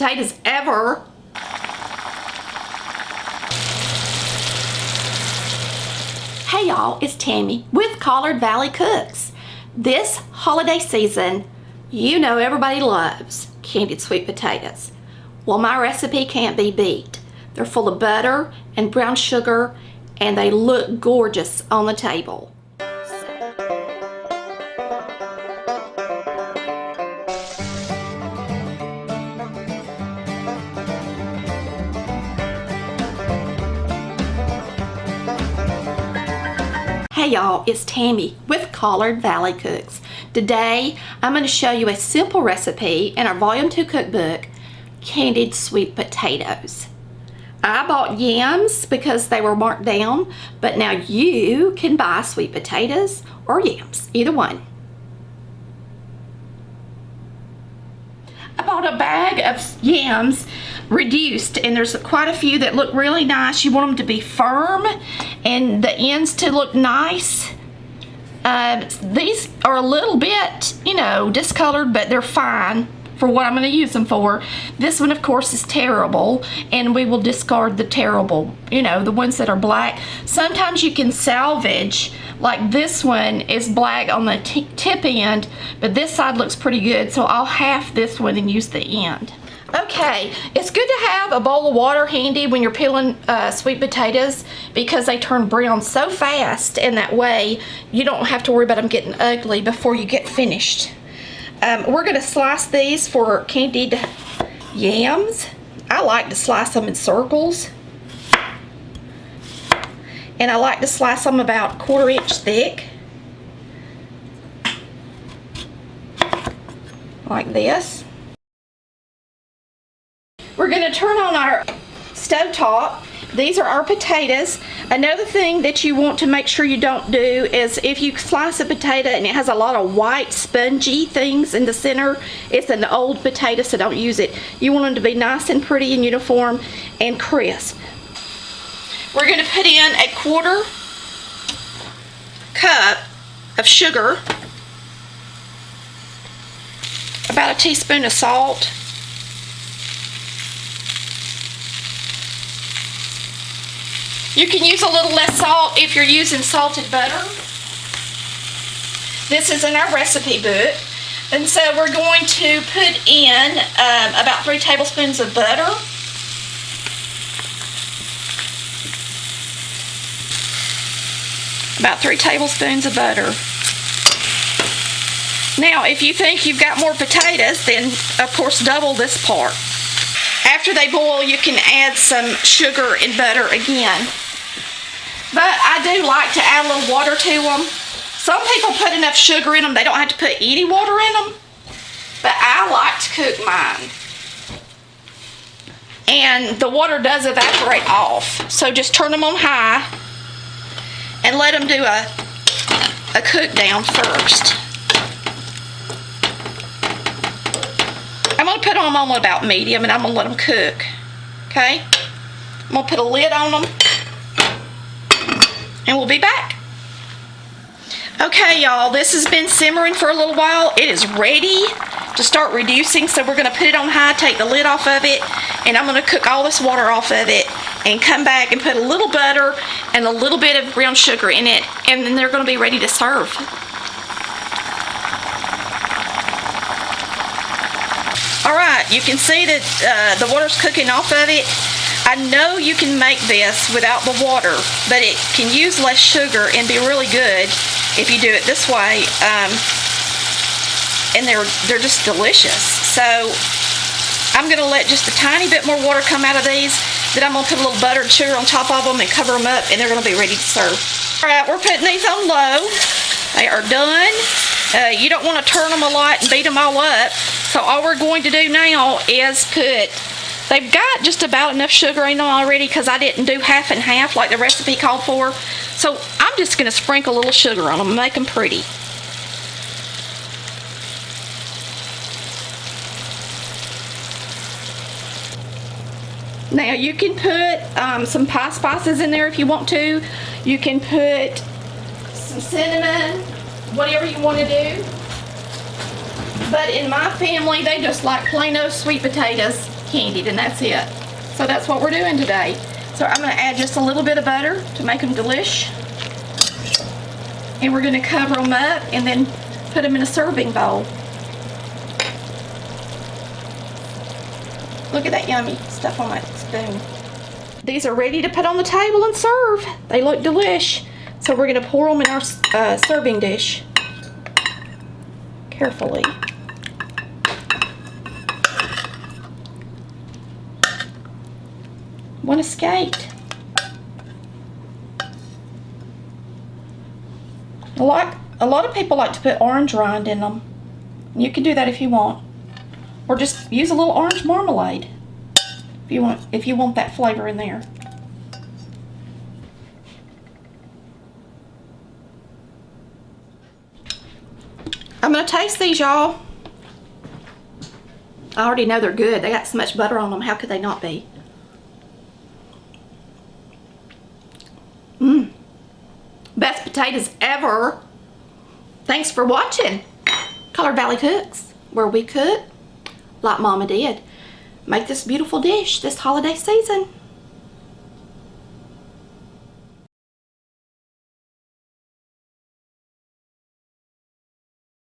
potatoes ever. Hey y'all, it's Tammy with Collard Valley Cooks. This holiday season, you know everybody loves candied sweet potatoes. Well, my recipe can't be beat. They're full of butter and brown sugar, and they look gorgeous on the table. Hey y'all, it's Tammy with Collard Valley Cooks. Today, I'm going to show you a simple recipe in our Volume 2 cookbook, candied sweet potatoes. I bought yams because they were marked down, but now you can buy sweet potatoes or yams, either one. I bought a bag of yams reduced, and there's quite a few that look really nice. You want them to be firm and the ends to look nice. These are a little bit, discolored, but they're fine for what I'm going to use them for. This one, of course, is terrible, and we will discard the terrible, the ones that are black. Sometimes you can salvage, like this one is black on the tip end, but this side looks pretty good, so I'll half this one and use the end. Okay, it's good to have a bowl of water handy when you're peeling sweet potatoes because they turn brown so fast, and that way you don't have to worry about them getting ugly before you get finished. We're going to slice these for candied yams. I like to slice them in circles, and I like to slice them about 1/4 inch thick, like this. We're going to turn on our stove top. These are our potatoes. Another thing that you want to make sure you don't do is if you slice a potato and it has a lot of white spongy things in the center, it's an old potato, so don't use it. You want them to be nice and pretty and uniform and crisp. We're going to put in a 1/4 cup of sugar, about a teaspoon of salt, you can use a little less salt if you're using salted butter. This is in our recipe book. And so we're going to put in about 3 tablespoons of butter. About 3 tablespoons of butter. Now, if you think you've got more potatoes, then of course double this part. After they boil, you can add some sugar and butter again. But I do like to add a little water to them. Some people put enough sugar in them, they don't have to put any water in them. But I like to cook mine. And the water does evaporate off. So just turn them on high and let them do a cook down first. I'm going to put them on about medium, and I'm going to let them cook. Okay? I'm going to put a lid on them, and we'll be back. Okay, y'all, this has been simmering for a little while. It is ready to start reducing, so we're going to put it on high, take the lid off of it, and I'm going to cook all this water off of it and come back and put a little butter and a little bit of brown sugar in it, and then they're going to be ready to serve. Alright, you can see that the water's cooking off of it. I know you can make this without the water, but it can use less sugar and be really good if you do it this way. And they're just delicious. So I'm going to let just a tiny bit more water come out of these. Then I'm going to put a little butter and sugar on top of them and cover them up, and they're going to be ready to serve. Alright, we're putting these on low. They are done. You don't want to turn them a lot and beat them all up. So all we're going to do now is they've got just about enough sugar in them already because I didn't do half and half like the recipe called for. So I'm just going to sprinkle a little sugar on them and make them pretty. Now you can put some pie spices in there if you want to. You can put some cinnamon, whatever you want to do. But in my family, they just like plain old sweet potatoes. candied, and that's it. So that's what we're doing today. So I'm going to add just a little bit of butter to make them delish. And we're going to cover them up and then put them in a serving bowl. Look at that yummy stuff on my spoon. These are ready to put on the table and serve. They look delish. So we're going to pour them in our serving dish. Carefully. One escaped. A lot of people like to put orange rind in them. You can do that if you want. Or just use a little orange marmalade if you want that flavor in there. I'm gonna taste these, y'all. I already know they're good. They got so much butter on them. How could they not be? Best potatoes ever. Thanks for watching Color Valley Cooks, where we cook like Mama did. Make this beautiful dish this holiday season.